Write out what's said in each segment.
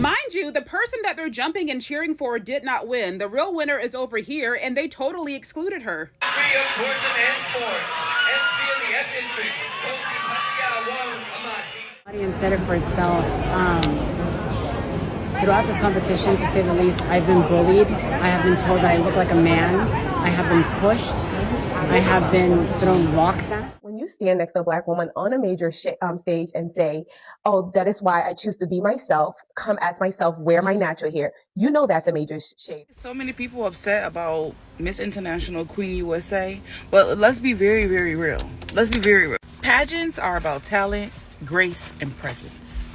Mind you, the person that they're jumping and cheering for did not win. The real winner is over here, and they totally excluded her. Ministry of Tourism and Sports, MC of the F District, The audience said it for itself. Throughout this competition, to say the least, I've been bullied. I have been told that I look like a man. I have been pushed. I have been thrown rocks at. When you stand next to a Black woman on a major stage and say, oh, that is why I choose to be myself, come as myself, wear my natural hair, you know that's a major shade. So many people upset about Miss International Queen USA, but let's be very, very real. Let's be very real. Pageants are about talent, grace, and presence.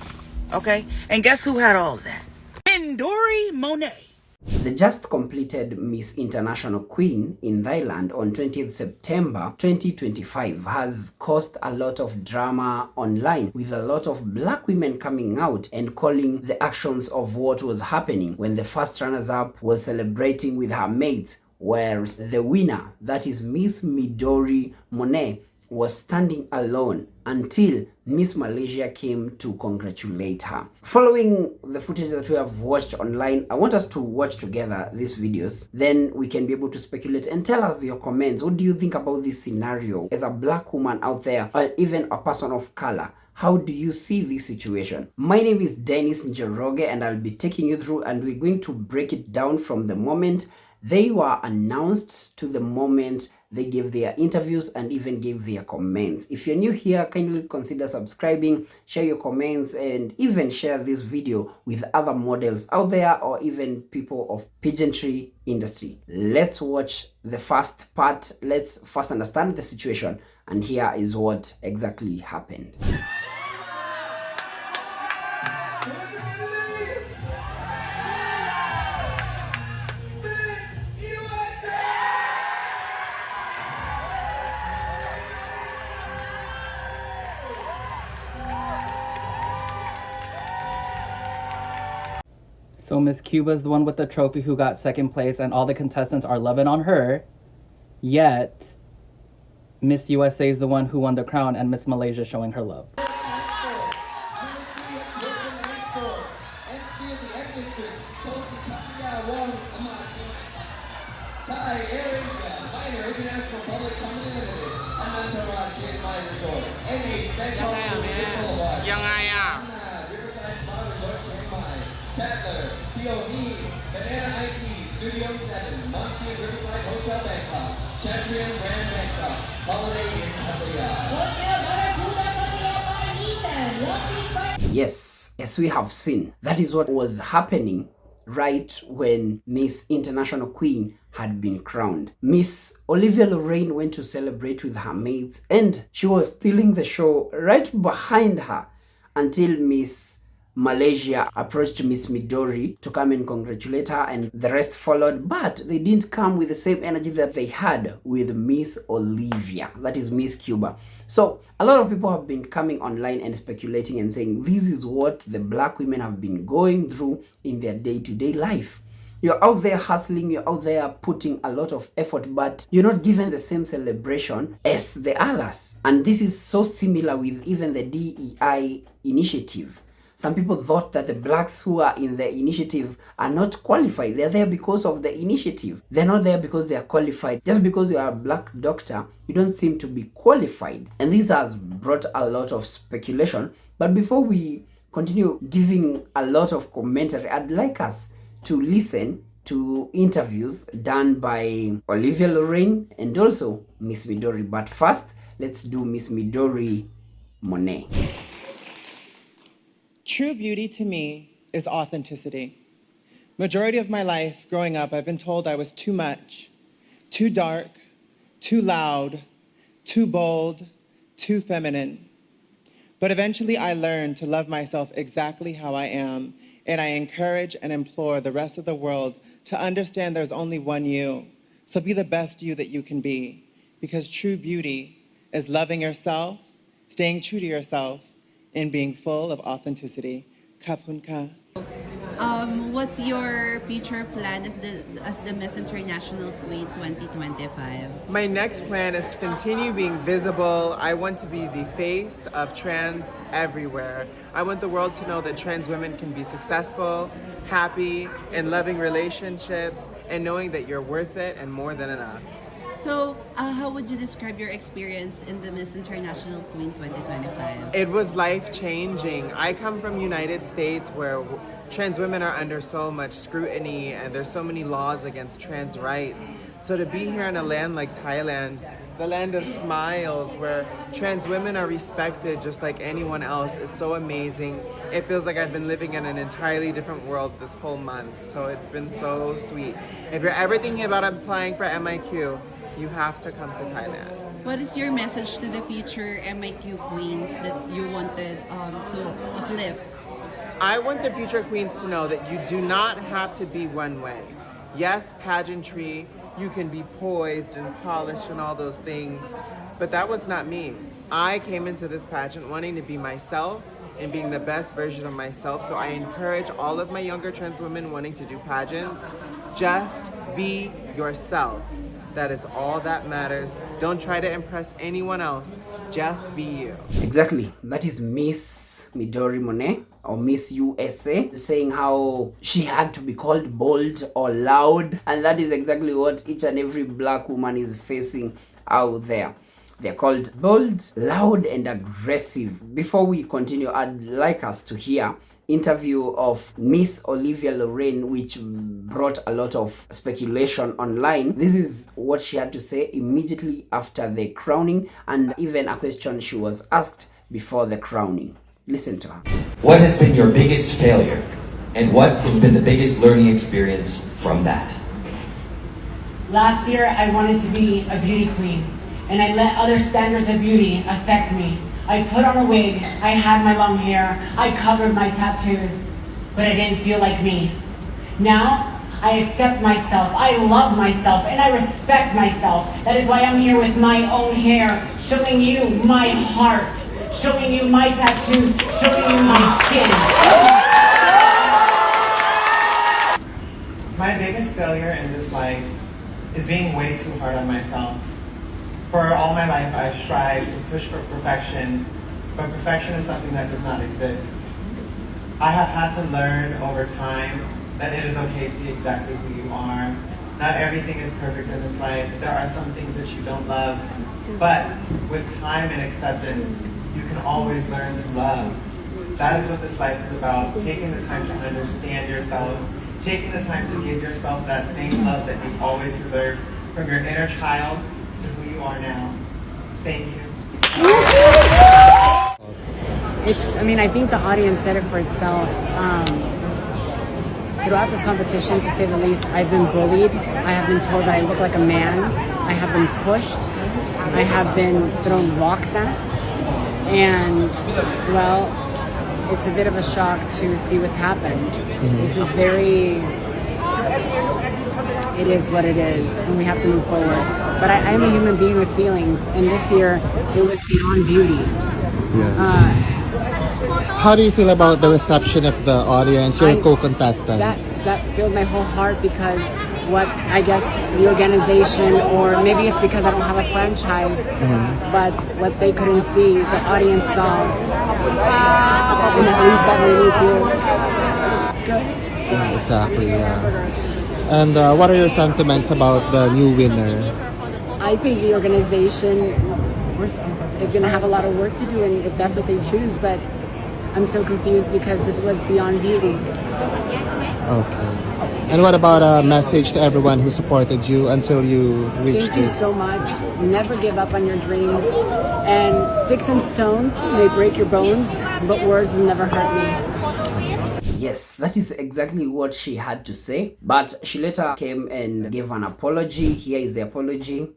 Okay? And guess who had all of that? Midori Monet. The just completed Miss International Queen in Thailand on 20th September 2025 has caused a lot of drama online, with a lot of Black women coming out and calling the actions of what was happening when the first runners-up was celebrating with her mates, whereas the winner, that is Miss Midori Monet, was standing alone until Miss Malaysia came to congratulate her. Following the footage that we have watched online, I want us to watch together these videos. Then we can be able to speculate and tell us your comments. What do you think about this scenario? As a Black woman out there, or even a person of color, how do you see this situation? My name is Dennis Njoroge, and I'll be taking you through, and we're going to break it down from the moment they were announced to the moment they gave their interviews and even gave their comments. If you're new here, kindly consider subscribing, share your comments, and even share this video with other models out there or even people of pageantry industry. Let's watch the first part. Let's first understand the situation, and here is what exactly happened. So Miss Cuba is the one with the trophy who got second place, and all the contestants are loving on her. Yet, Miss USA is the one who won the crown, and Miss Malaysia showing her love. Banana IT, Studio 7, Monty and Riverside Hotel Bangkok, Chatrium Grand Bangkok, Holiday Inn Pattaya. Yes, as we have seen, that is what was happening right when Miss International Queen had been crowned. Miss Olivia Lorraine went to celebrate with her mates, and she was stealing the show right behind her until Miss Malaysia approached Miss Midori to come and congratulate her, and the rest followed, but they didn't come with the same energy that they had with Miss Olivia, that is Miss Cuba. So a lot of people have been coming online and speculating and saying this is what the Black women have been going through in their day-to-day life. You're out there hustling, you're out there putting a lot of effort, but you're not given the same celebration as the others. And this is so similar with even the DEI initiative. Some people thought that the Blacks who are in the initiative are not qualified. They're there because of the initiative. They're not there because they are qualified. Just because you are a Black doctor, you don't seem to be qualified. And this has brought a lot of speculation. But before we continue giving a lot of commentary, I'd like us to listen to interviews done by Olivia Lorraine and also Miss Midori. But first, let's do Miss Midori Monet. True beauty to me is authenticity. Majority of my life growing up, I've been told I was too much, too dark, too loud, too bold, too feminine. But eventually I learned to love myself exactly how I am, and I encourage and implore the rest of the world to understand there's only one you. So be the best you that you can be, because true beauty is loving yourself, staying true to yourself, and being full of authenticity. Kapunka. What's your future plan as the Miss International Queen 2025? My next plan is to continue being visible. I want to be the face of trans everywhere. I want the world to know that trans women can be successful, happy, in loving relationships, and knowing that you're worth it and more than enough. So, how would you describe your experience in the Miss International Queen 2025? It was life-changing. I come from United States where trans women are under so much scrutiny and there's so many laws against trans rights. So to be here in a land like Thailand, the land of smiles, where trans women are respected just like anyone else, is so amazing. It feels like I've been living in an entirely different world this whole month. So it's been so sweet. If you're ever thinking about applying for MIQ, you have to come to Thailand. What is your message to the future MIQ queens that you wanted to uplift? I want the future queens to know that you do not have to be one way. Yes, pageantry, you can be poised and polished and all those things, but that was not me. I came into this pageant wanting to be myself and being the best version of myself, so I encourage all of my younger trans women wanting to do pageants, just be yourself. That is all that matters. Don't try to impress anyone else. Just be you. Exactly. That is Miss Midori Monet or Miss USA saying how she had to be called bold or loud, and that is exactly what each and every black woman is facing out there. They're called bold, loud, and aggressive. Before we continue, I'd like us to hear interview of Miss Olivia Lorraine, which brought a lot of speculation online. This is what she had to say immediately after the crowning, and even a question she was asked before the crowning. Listen to her. What has been your biggest failure, and what has been the biggest learning experience from that? Last year, I wanted to be a beauty queen, and I let other standards of beauty affect me. I put on a wig, I had my long hair, I covered my tattoos, but I didn't feel like me. Now, I accept myself, I love myself, and I respect myself. That is why I'm here with my own hair, showing you my heart, showing you my tattoos, showing you my skin. My biggest failure in this life is being way too hard on myself. For all my life, I've strived to push for perfection, but perfection is something that does not exist. I have had to learn over time that it is okay to be exactly who you are. Not everything is perfect in this life. There are some things that you don't love, but with time and acceptance, you can always learn to love. That is what this life is about, taking the time to understand yourself, taking the time to give yourself that same love that you've always deserved from your inner child to who you are now. Thank you. I think the audience said it for itself. Throughout this competition, to say the least, I've been bullied. I have been told that I look like a man. I have been pushed. I have been thrown rocks at. And, well, it's a bit of a shock to see what's happened. This is it is what it is, and we have to move forward. But I am a human being with feelings, and this year, it was beyond beauty. How do you feel about the reception of the audience, your co-contestants? That filled my whole heart, because what I guess the organization, or maybe it's because I don't have a franchise, but what they couldn't see, the audience saw, and at least that made me feel good. Yeah, exactly, yeah. And what are your sentiments about the new winner? I think the organization is going to have a lot of work to do, and if that's what they choose, but I'm so confused because this was beyond beauty. Okay. And what about a message to everyone who supported you until you reached Thank you so much. Never give up on your dreams. And sticks and stones may break your bones, but words will never hurt me. Yes, that is exactly what she had to say. But she later came and gave an apology. Here is the apology.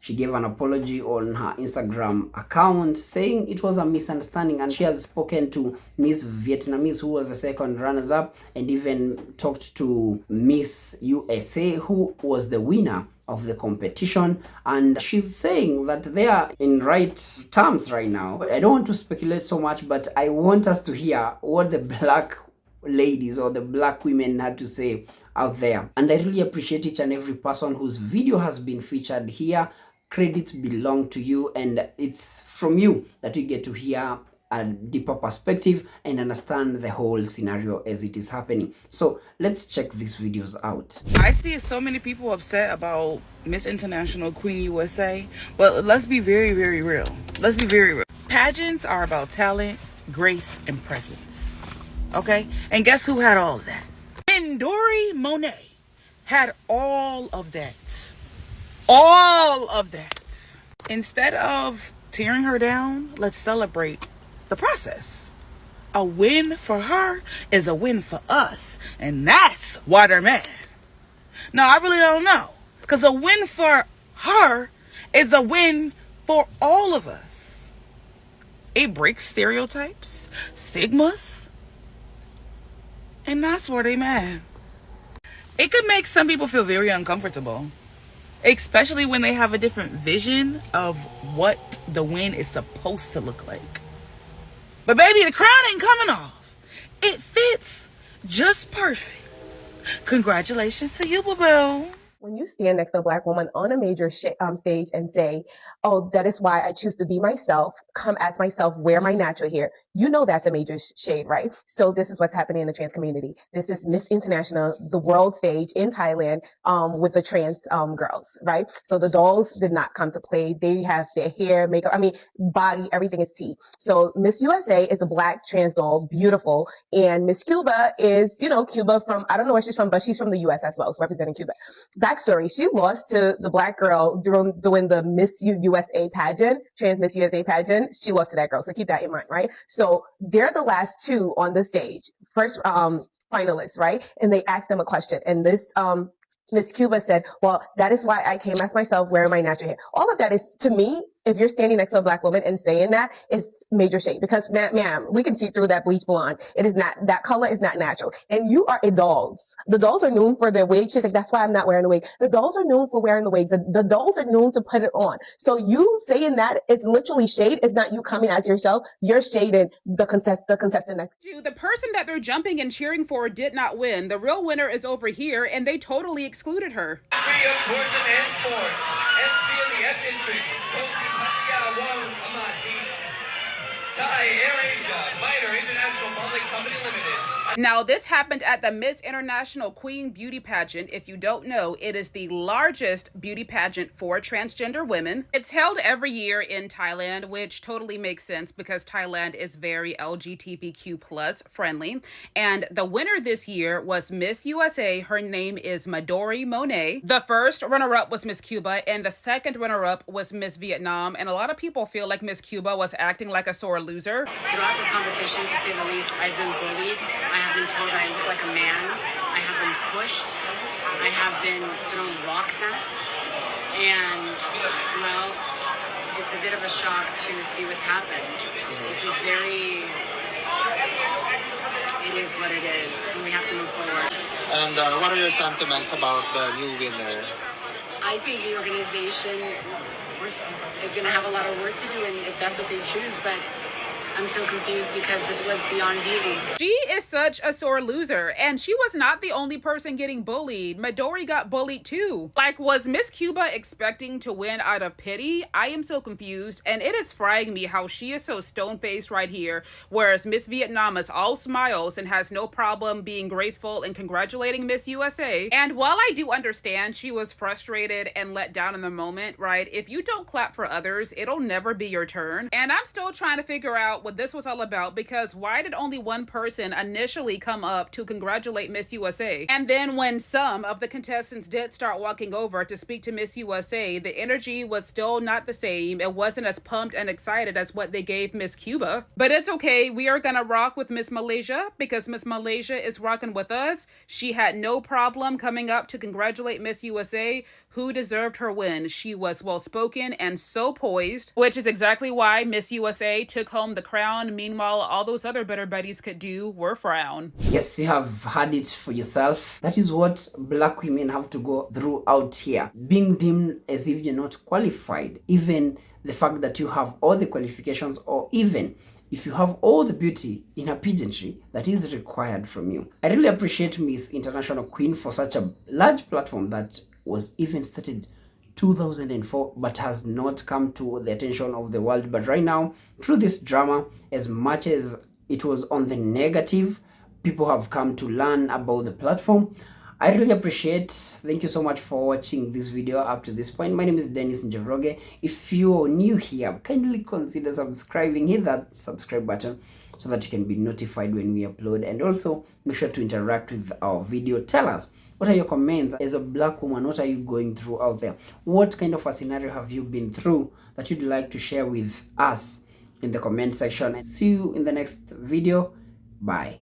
She gave an apology on her Instagram account, saying it was a misunderstanding, and she has spoken to Miss Vietnamese, who was the second runners-up, and even talked to Miss USA, who was the winner of the competition, and she's saying that they are in right terms right now. But I don't want to speculate so much, but I want us to hear what the black ladies or the black women had to say out there. And I really appreciate each and every person whose video has been featured here. Credits belong to you, and it's from you that we get to hear a deeper perspective and understand the whole scenario as it is happening. So let's check these videos out. I see so many people upset about Miss International Queen USA, but let's be very, very real. Let's be very real. Pageants are about talent, grace, and presence. Okay? And guess who had all of that? Dory Monet had all of that. All of that. Instead of tearing her down, let's celebrate the process. A win for her is a win for us, and that's Waterman. No, I really don't know, because a win for her is a win for all of us. It breaks stereotypes, stigmas, and that's where they mad. It could make some people feel very uncomfortable, especially when they have a different vision of what the win is supposed to look like. But baby, the crown ain't coming off. It fits just perfect. Congratulations to you, boo-boo. When you stand next to a black woman on a major stage and say, oh, that is why I choose to be myself, come as myself, wear my natural hair, you know that's a major shade, right? So this is what's happening in the trans community. This is Miss International, the world stage in Thailand, with the trans girls, right? So the dolls did not come to play. They have their hair, makeup, body, everything is tea. So Miss USA is a black trans doll, beautiful. And Miss Cuba is, Cuba from, I don't know where she's from, but she's from the US as well, representing Cuba. Backstory, she lost to the black girl during the Miss USA pageant, trans Miss USA pageant. She lost to that girl. So keep that in mind, right? So they're the last two on the stage, first finalists, right? And they asked them a question. And this Miss Cuba said, well, that is why I came as myself wearing my natural hair. All of that is, to me, if you're standing next to a black woman and saying that, is major shade, because ma'am, we can see through that bleach blonde. It is not, that color is not natural. And you are a dolls. The dolls are known for their wigs. She's like, that's why I'm not wearing a wig. The dolls are known for wearing the wigs. The dolls are known to put it on. So you saying that, it's literally shade. It's not you coming as yourself. You're shading the contestant next to you. The person that they're jumping and cheering for did not win. The real winner is over here, and they totally excluded her. Ministry of Tourism and Sports, MC of the F District, Thai AirAsia, Minor International Public Company Limited. Now, this happened at the Miss International Queen Beauty Pageant. If you don't know, it is the largest beauty pageant for transgender women. It's held every year in Thailand, which totally makes sense because Thailand is very LGBTQ plus friendly. And the winner this year was Miss USA. Her name is Dory Monet. The first runner-up was Miss Cuba, and the second runner-up was Miss Vietnam. And a lot of people feel like Miss Cuba was acting like a sore loser. Throughout this competition, to say the least, I've been bullied. I have been told that I look like a man. I have been pushed. I have been thrown rocks at. And, well, it's a bit of a shock to see what's happened. This is very... It is what it is, and we have to move forward. And what are your sentiments about the new winner? I think the organization is going to have a lot of work to do, and if that's what they choose, but I'm so confused because this was beyond beauty. She is such a sore loser, and she was not the only person getting bullied. Midori got bullied too. Like, was Miss Cuba expecting to win out of pity? I am so confused, and it is frying me how she is so stone-faced right here, whereas Miss Vietnam is all smiles and has no problem being graceful and congratulating Miss USA. And while I do understand she was frustrated and let down in the moment, right? If you don't clap for others, it'll never be your turn. And I'm still trying to figure out what this was all about, because why did only one person initially come up to congratulate Miss USA? And then when some of the contestants did start walking over to speak to Miss USA, the energy was still not the same. It wasn't as pumped and excited as what they gave Miss Cuba. But it's okay. We are gonna rock with Miss Malaysia because Miss Malaysia is rocking with us. She had no problem coming up to congratulate Miss USA, who deserved her win. She was well-spoken and so poised, which is exactly why Miss USA took home the crown. Meanwhile, all those other better buddies could do were frown. Yes, you have had it for yourself. That is what black women have to go through out here. Being deemed as if you're not qualified. Even the fact that you have all the qualifications, or even if you have all the beauty in a pageantry that is required from you. I really appreciate Miss International Queen for such a large platform that was even started 2004 but has not come to the attention of the world. But right now, through this drama, as much as it was on the negative, people have come to learn about the platform. I really appreciate. Thank you so much for watching this video up to this point. My name is Dennis Njoroge. If you're new here, kindly consider subscribing. Hit that subscribe button so that you can be notified when we upload, and also make sure to interact with our video. Tell us, what are your comments as a black woman? What are you going through out there? What kind of a scenario have you been through that you'd like to share with us in the comment section? See you in the next video. Bye.